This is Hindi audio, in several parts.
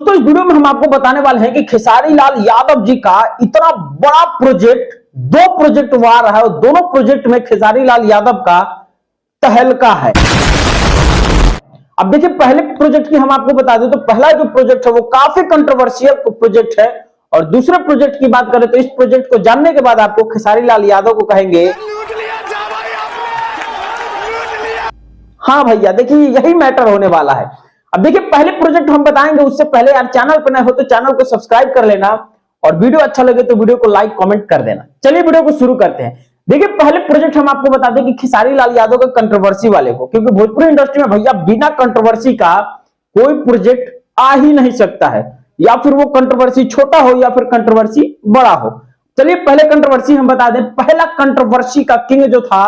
तो इस वीडियो में हम आपको बताने वाले हैं कि खेसारी लाल यादव जी का इतना बड़ा प्रोजेक्ट, दो प्रोजेक्ट वो आ रहा है और दोनों प्रोजेक्ट में खेसारी लाल यादव का तहलका है। अब देखिए, पहले प्रोजेक्ट की हम आपको बता दें तो पहला जो प्रोजेक्ट है वो काफी कंट्रोवर्शियल प्रोजेक्ट है, और दूसरे प्रोजेक्ट की बात करें तो इस प्रोजेक्ट को जानने के बाद आपको खेसारी लाल यादव को कहेंगे हाँ भैया, देखिए यही मैटर होने वाला है। अब देखिए, पहले प्रोजेक्ट हम बताएंगे, उससे पहले यार चैनल पर नए हो तो चैनल को सब्सक्राइब कर लेना, और वीडियो अच्छा लगे तो वीडियो को लाइक कमेंट कर देना। चलिए वीडियो को शुरू करते हैं। देखिए, पहले प्रोजेक्ट हम आपको बता दें कि खेसारी लाल यादव के कंट्रोवर्सी वाले को, क्योंकि भोजपुरी इंडस्ट्री में भैया बिना कंट्रोवर्सी का कोई प्रोजेक्ट आ ही नहीं सकता है, या फिर वो कंट्रोवर्सी छोटा हो या फिर कंट्रोवर्सी बड़ा हो। चलिए पहले कंट्रोवर्सी हम बता दें। पहला कंट्रोवर्सी का किंग जो था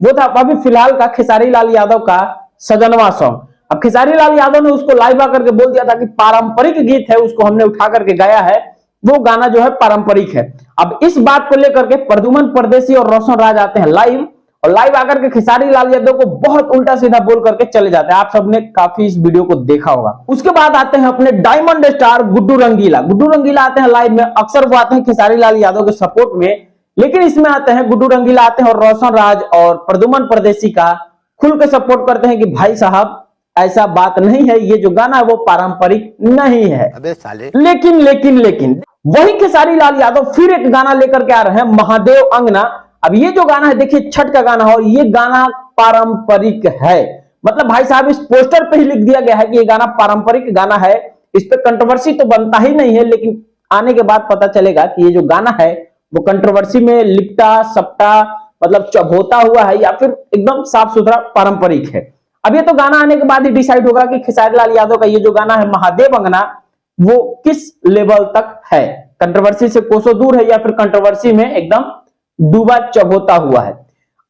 वो था अभी फिलहाल का खेसारी लाल यादव का सजनवा सॉन्ग। अब खेसारी लाल यादव ने उसको लाइव आकर के बोल दिया था कि पारंपरिक गीत है, उसको हमने उठा करके गाया है, वो गाना जो है पारंपरिक है। अब इस बात को लेकर के प्रद्युमन परदेसी और रोशन राज आते हैं लाइव, और लाइव आकर के खेसारी लाल यादव को बहुत उल्टा सीधा बोल करके चले जाते हैं। आप सबने काफी इस वीडियो को देखा होगा। उसके बाद आते हैं अपने डायमंड स्टार गुड्डू रंगीला। गुड्डू रंगीला आते हैं लाइव में, अक्सर वो आते हैं खेसारी लाल यादव के सपोर्ट में, लेकिन इसमें आते हैं गुड्डू रंगीला आते हैं और रोशन राज और प्रद्युमन परदेसी का खुल के सपोर्ट करते हैं कि भाई साहब ऐसा बात नहीं है, ये जो गाना है वो पारंपरिक नहीं है। अबे साले। लेकिन वही खेसारी लाल यादव फिर एक गाना लेकर के आ रहे हैं, महादेव अंगना। अब ये जो गाना है देखिए छठ का गाना है, और ये गाना पारंपरिक है। मतलब भाई साहब इस पोस्टर पे ही लिख दिया गया है कि ये गाना पारंपरिक गाना है, इस पे कंट्रोवर्सी तो बनता ही नहीं है, लेकिन आने के बाद पता चलेगा कि ये जो गाना है वो कंट्रोवर्सी में लिपटा सपटा मतलब चबोता हुआ है या फिर एकदम साफ सुथरा पारंपरिक है। अब ये तो गाना आने के बाद ही डिसाइड होगा कि खेसारी लाल यादव का ये जो गाना है महादेव अंगना वो किस लेवल तक है, कंट्रोवर्सी से कोसों दूर है या फिर कंट्रोवर्सी में एकदम डूबा चबोता हुआ है।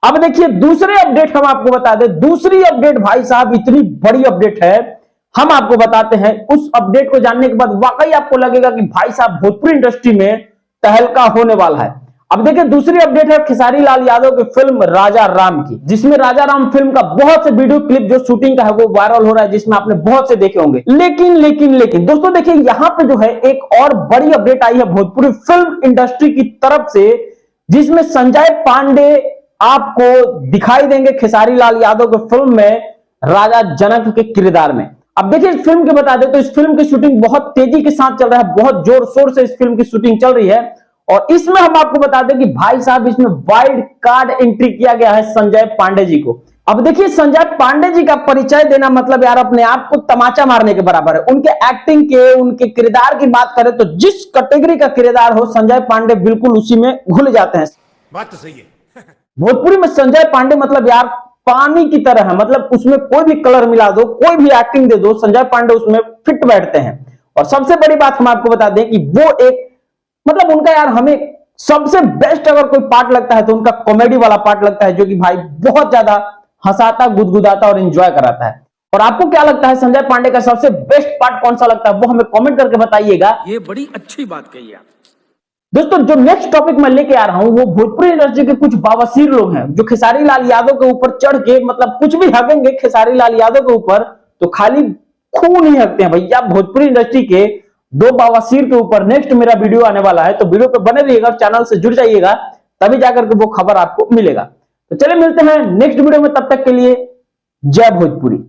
अब देखिए दूसरे अपडेट हम आपको बता दें। दूसरी अपडेट भाई साहब इतनी बड़ी अपडेट है, हम आपको बताते हैं। उस अपडेट को जानने के बाद वाकई आपको लगेगा कि भाई साहब भोजपुरी इंडस्ट्री में तहलका होने वाला है। अब देखिए दूसरी अपडेट है खेसारी लाल यादव की फिल्म राजा राम की, जिसमें राजा राम फिल्म का बहुत से वीडियो क्लिप जो शूटिंग का है वो वायरल हो रहा है, जिसमें आपने बहुत से देखे होंगे। लेकिन दोस्तों देखिए यहां पे जो है एक और बड़ी अपडेट आई है भोजपुरी फिल्म इंडस्ट्री की तरफ से, जिसमें संजय पांडे आपको दिखाई देंगे खेसारी लाल यादव की फिल्म में राजा जनक के किरदार में। अब देखिए इस फिल्म के बता दें तो इस फिल्म की शूटिंग बहुत तेजी के साथ चल रहा है, बहुत जोर शोर से इस फिल्म की शूटिंग चल रही है, और इसमें हम आपको बता दें कि भाई साहब इसमें वाइल्ड कार्ड एंट्री किया गया है संजय पांडे जी को। अब देखिए संजय पांडे जी का परिचय देना मतलब यार अपने आप को तमाचा मारने के बराबर है। उनके एक्टिंग के, उनके किरदार की बात करें तो जिस कैटेगरी का किरदार हो संजय पांडे बिल्कुल उसी में घुल जाते हैं। बात तो सही है। भोजपुरी में संजय पांडे मतलब यार पानी की तरह है, मतलब उसमें कोई भी कलर मिला दो, कोई भी एक्टिंग दे दो, संजय पांडे उसमें फिट बैठते हैं। और सबसे बड़ी बात हम आपको बता दें कि वो एक मतलब उनका यार हमें सबसे बेस्ट अगर कोई पार्ट लगता है तो उनका कॉमेडी वाला पार्ट लगता है, जो कि भाई बहुत ज्यादा हंसाता, गुदगुदाता और एंजॉय कराता है। और आपको क्या लगता है संजय पांडे का सबसे बेस्ट पार्ट कौन सा लगता है, वो हमें कमेंट करके बताइएगा। ये बड़ी अच्छी बात कही आप। दोस्तों जो नेक्स्ट टॉपिक मैं लेके आ रहा हूं वो भोजपुरी इंडस्ट्री के कुछ बावसीर लोग हैं जो खेसारी लाल यादव के ऊपर चढ़ के मतलब कुछ भी हकेंगे खेसारी लाल यादव के ऊपर, तो खाली खून ही हकते हैं भैया। भोजपुरी इंडस्ट्री के दो बावसीर के ऊपर नेक्स्ट मेरा वीडियो आने वाला है, तो वीडियो पे बने रहिएगा, चैनल से जुड़ जाइएगा, तभी जाकर के वो खबर आपको मिलेगा। तो चलिए मिलते हैं नेक्स्ट वीडियो में, तब तक के लिए जय भोजपुरी।